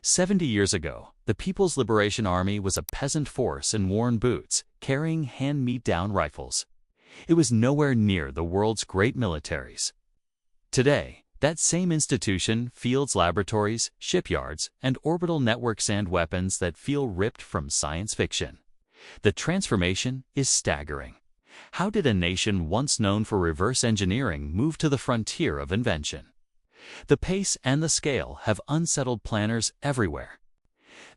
70 years ago, the People's Liberation Army was a peasant force in worn boots, carrying hand-me-down rifles. It was nowhere near the world's great militaries. Today, that same institution fields laboratories, shipyards, and orbital networks and weapons that feel ripped from science fiction. The transformation is staggering. How did a nation once known for reverse engineering move to the frontier of invention? The pace and the scale have unsettled planners everywhere.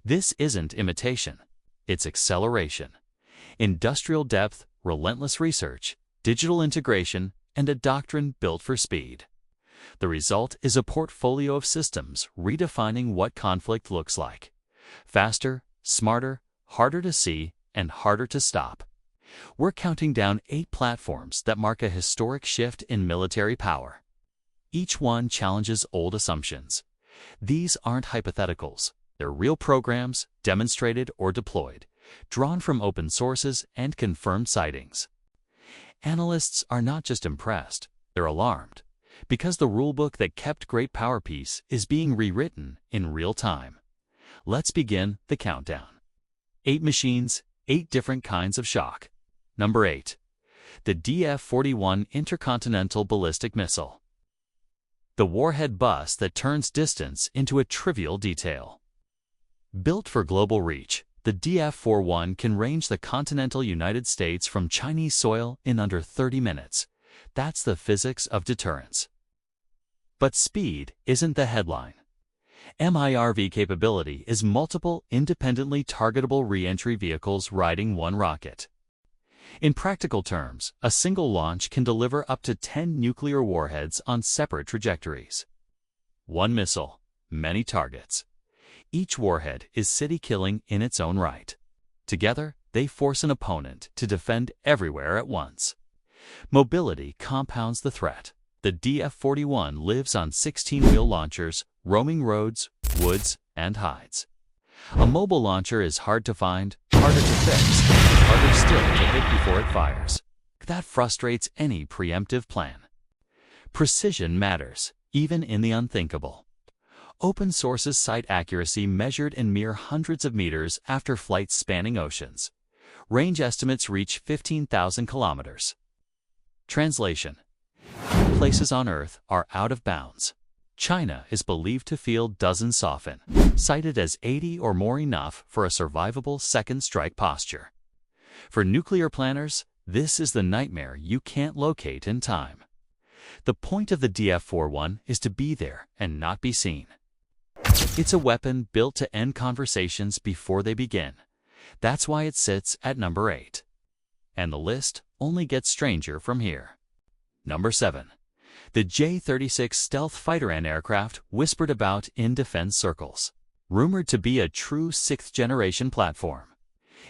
This isn't imitation, it's acceleration. Industrial depth, relentless research, digital integration, and a doctrine built for speed. The result is a portfolio of systems redefining what conflict looks like. Faster, smarter, harder to see, and harder to stop. We're counting down 8 platforms that mark a historic shift in military power. Each one challenges old assumptions. These aren't hypotheticals. They're real programs, demonstrated or deployed, drawn from open sources and confirmed sightings. Analysts are not just impressed, they're alarmed, because the rulebook that kept great power peace is being rewritten in real time. Let's begin the countdown. 8 machines, 8 different kinds of shock. Number 8. The DF-41 Intercontinental Ballistic Missile. The warhead bus that turns distance into a trivial detail. Built for global reach, the DF-41 can range the continental United States from Chinese soil in under 30 minutes. That's the physics of deterrence. But speed isn't the headline. MIRV capability is multiple, independently targetable re-entry vehicles riding one rocket. In practical terms, a single launch can deliver up to 10 nuclear warheads on separate trajectories. One missile, many targets. Each warhead is city-killing in its own right. Together, they force an opponent to defend everywhere at once. Mobility compounds the threat. The DF-41 lives on 16-wheel launchers, roaming roads, woods, and hides. A mobile launcher is hard to find, harder to fix, and harder still to hit before it fires. That frustrates any preemptive plan. Precision matters, even in the unthinkable. Open sources cite accuracy measured in mere hundreds of meters after flights spanning oceans. Range estimates reach 15,000 kilometers. Translation: places on Earth are out of bounds. China is believed to feel dozens soften, cited as 80 or more enough for a survivable second strike posture. For nuclear planners, this is the nightmare you can't locate in time. The point of the DF-41 is to be there and not be seen. It's a weapon built to end conversations before they begin. That's why it sits at number 8. And the list only gets stranger from here. Number 7. The J-36 stealth fighter and aircraft whispered about in defense circles. Rumored to be a true 6th-generation platform.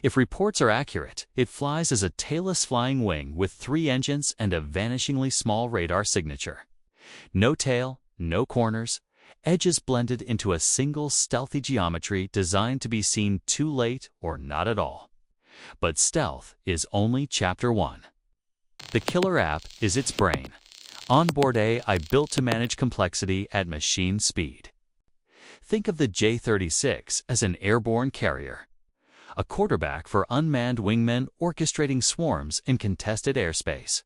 If reports are accurate, it flies as a tailless flying wing with 3 engines and a vanishingly small radar signature. No tail, no corners, edges blended into a single stealthy geometry designed to be seen too late or not at all. But stealth is only Chapter 1. The killer app is its brain. Onboard AI built to manage complexity at machine speed. Think of the J-36 as an airborne carrier. A quarterback for unmanned wingmen orchestrating swarms in contested airspace.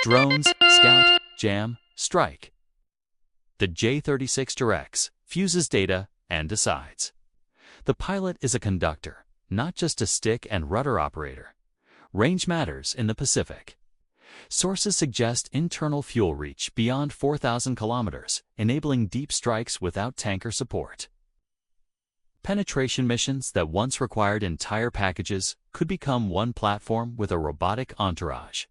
Drones, scout, jam, strike. The J-36 directs, fuses data, and decides. The pilot is a conductor, not just a stick and rudder operator. Range matters in the Pacific. Sources suggest internal fuel reach beyond 4,000 kilometers, enabling deep strikes without tanker support. Penetration missions that once required entire packages could become one platform with a robotic entourage.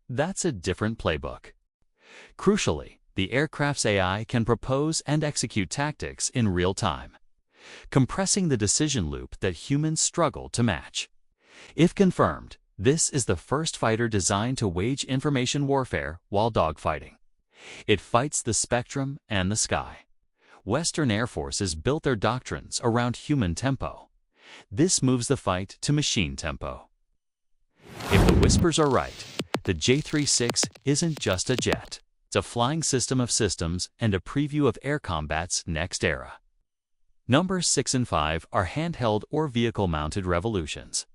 That's a different playbook. Crucially, the aircraft's AI can propose and execute tactics in real time, compressing the decision loop that humans struggle to match. If confirmed, this is the first fighter designed to wage information warfare while dogfighting. It fights the spectrum and the sky. Western air forces built their doctrines around human tempo. This moves the fight to machine tempo. If the whispers are right, the J-36 isn't just a jet. It's a flying system of systems and a preview of air combat's next era. Numbers 6 and 5 are handheld or vehicle-mounted revolutions.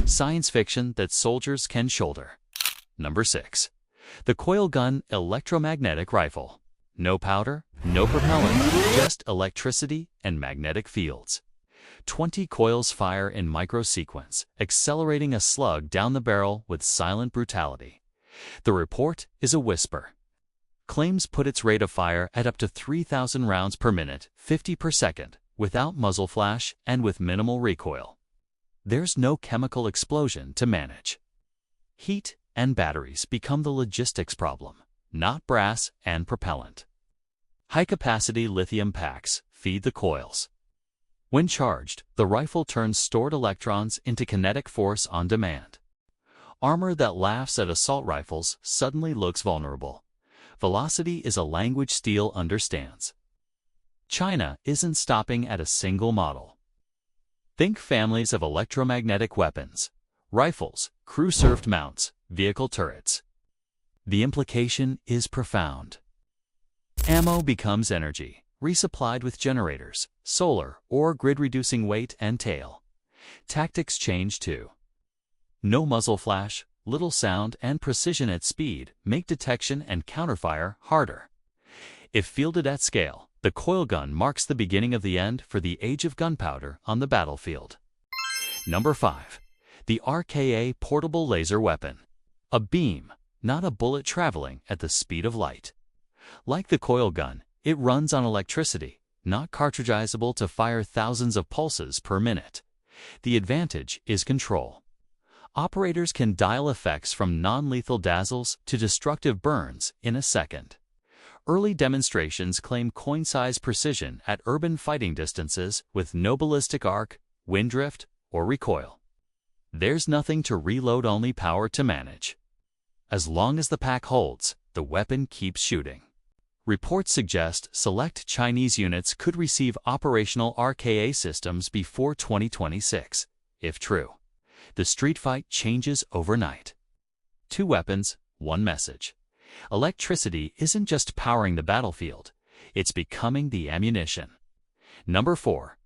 Science fiction that soldiers can shoulder. Number 6. The coil gun electromagnetic rifle. No powder, no propellant, just electricity and magnetic fields. 20 coils fire in microsequence, accelerating a slug down the barrel with silent brutality. The report is a whisper. Claims put its rate of fire at up to 3,000 rounds per minute, 50 per second, without muzzle flash and with minimal recoil. There's no chemical explosion to manage. Heat and batteries become the logistics problem, not brass and propellant. High-capacity lithium packs feed the coils. When charged, the rifle turns stored electrons into kinetic force on demand. Armor that laughs at assault rifles suddenly looks vulnerable. Velocity is a language steel understands. China isn't stopping at a single model. Think families of electromagnetic weapons, rifles, crew-served mounts, vehicle turrets. The implication is profound. Ammo becomes energy, resupplied with generators, solar, or grid-reducing weight and tail. Tactics change too. No muzzle flash, little sound, and precision at speed make detection and counterfire harder. If fielded at scale, the coil gun marks the beginning of the end for the age of gunpowder on the battlefield. Number 5. The RKA portable laser weapon. A beam, not a bullet traveling at the speed of light. Like the coil gun, it runs on electricity, not cartridgeizable to fire thousands of pulses per minute. The advantage is control. Operators can dial effects from non-lethal dazzles to destructive burns in a second. Early demonstrations claim coin-size precision at urban fighting distances with no ballistic arc, wind drift, or recoil. There's nothing to reload-only power to manage. As long as the pack holds, the weapon keeps shooting. Reports suggest select Chinese units could receive operational RKA systems before 2026. If true, the street fight changes overnight. 2 weapons, 1 message. Electricity isn't just powering the battlefield, it's becoming the ammunition. Number 4.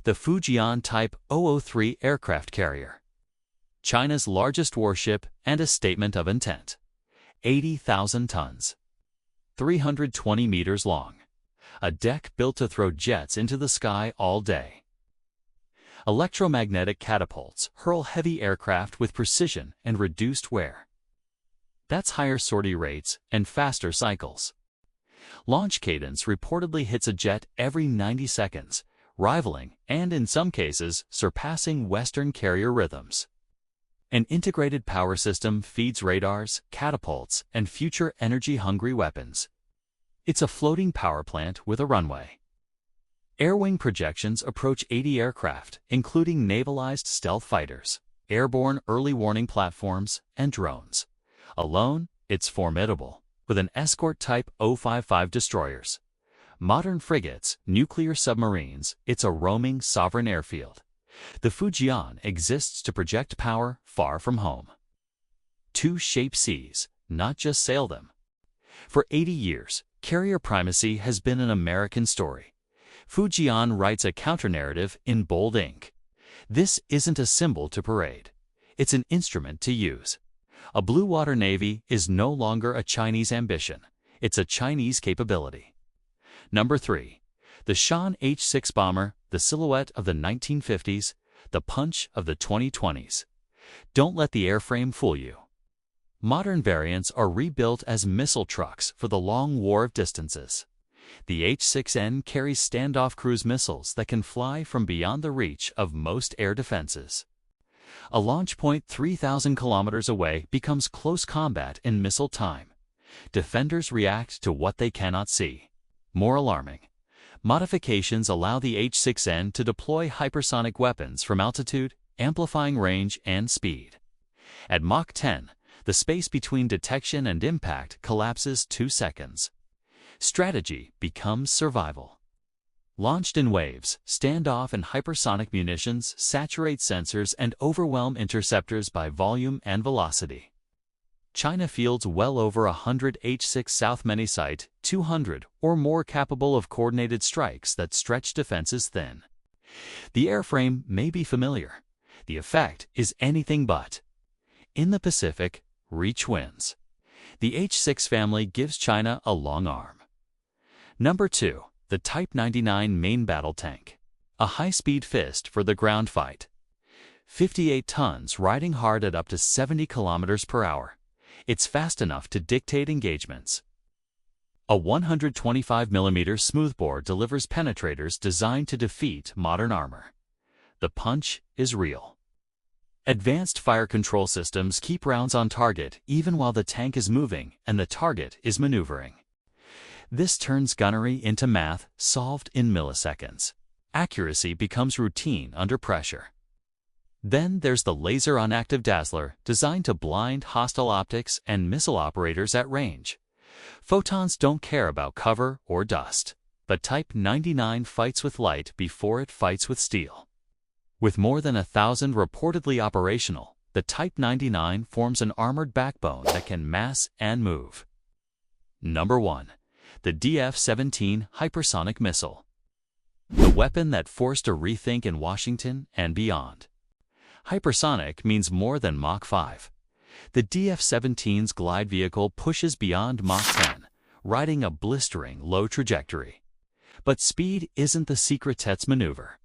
The Fujian Type 003 aircraft carrier. China's largest warship and a statement of intent. 80,000 tons. 320 meters long. A deck built to throw jets into the sky all day. Electromagnetic catapults hurl heavy aircraft with precision and reduced wear. That's higher sortie rates and faster cycles. Launch cadence reportedly hits a jet every 90 seconds, rivaling and in some cases surpassing Western carrier rhythms. An integrated power system feeds radars, catapults, and future energy-hungry weapons. It's a floating power plant with a runway. Air-wing projections approach 80 aircraft, including navalized stealth fighters, airborne early warning platforms, and drones. Alone, it's formidable, with an escort Type 055 destroyers. Modern frigates, nuclear submarines, it's a roaming sovereign airfield. The Fujian exists to project power far from home. To shape seas, not just sail them. For 80 years, carrier primacy has been an American story. Fujian writes a counter-narrative in bold ink. This isn't a symbol to parade. It's an instrument to use. A blue water navy is no longer a Chinese ambition. It's a Chinese capability. Number 3. The Shan H-6 bomber, the silhouette of the 1950s, the punch of the 2020s. Don't let the airframe fool you. Modern variants are rebuilt as missile trucks for the long war of distances. The H-6N carries standoff cruise missiles that can fly from beyond the reach of most air defenses. A launch point 3,000 kilometers away becomes close combat in missile time. Defenders react to what they cannot see. More alarming, modifications allow the H-6N to deploy hypersonic weapons from altitude, amplifying range and speed. At Mach 10, the space between detection and impact collapses 2 seconds. Strategy becomes survival. Launched in waves, standoff and hypersonic munitions saturate sensors and overwhelm interceptors by volume and velocity. China fields well over 100 H-6 South many-site, 200 or more capable of coordinated strikes that stretch defenses thin. The airframe may be familiar. The effect is anything but. In the Pacific, reach wins. The H-6 family gives China a long arm. Number 2. The Type 99 Main Battle Tank. A high-speed fist for the ground fight. 58 tons riding hard at up to 70 kilometers per hour. It's fast enough to dictate engagements. A 125mm smoothbore delivers penetrators designed to defeat modern armor. The punch is real. Advanced fire control systems keep rounds on target even while the tank is moving and the target is maneuvering. This turns gunnery into math solved in milliseconds. Accuracy becomes routine under pressure. Then there's the laser-on-active dazzler, designed to blind hostile optics and missile operators at range. Photons don't care about cover or dust, but Type 99 fights with light before it fights with steel. With more than 1,000 reportedly operational, the Type 99 forms an armored backbone that can mass and move. Number 1. The DF-41 hypersonic missile. The weapon that forced a rethink in Washington and beyond. Hypersonic means more than Mach 5. The DF-41's glide vehicle pushes beyond Mach 10, riding a blistering low trajectory. But speed isn't the secret Tet's maneuver.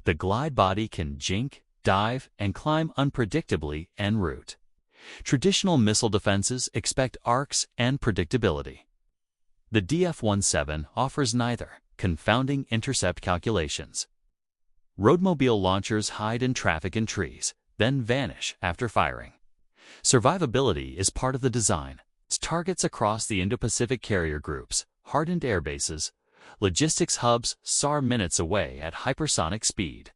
The glide body can jink, dive, and climb unpredictably en route. Traditional missile defenses expect arcs and predictability. The DF-17 offers neither, confounding intercept calculations. Roadmobile launchers hide in traffic and trees, then vanish after firing. Survivability is part of the design. It's targets across the Indo-Pacific carrier groups, hardened air bases, logistics hubs SAR minutes away at hypersonic speed.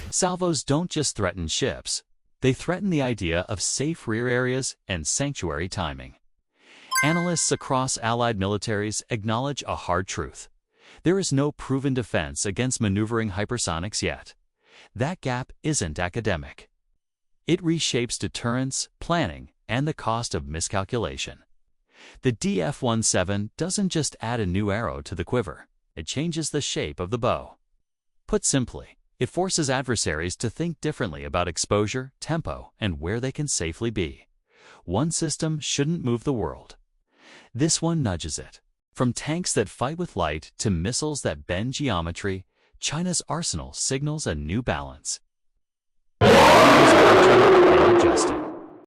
Salvos don't just threaten ships. They threaten the idea of safe rear areas and sanctuary timing. Analysts across allied militaries acknowledge a hard truth. There is no proven defense against maneuvering hypersonics yet. That gap isn't academic. It reshapes deterrence, planning, and the cost of miscalculation. The DF-17 doesn't just add a new arrow to the quiver, it changes the shape of the bow. Put simply, it forces adversaries to think differently about exposure, tempo, and where they can safely be. One system shouldn't move the world. This one nudges it. From tanks that fight with light to missiles that bend geometry, China's arsenal signals a new balance. And adjusting.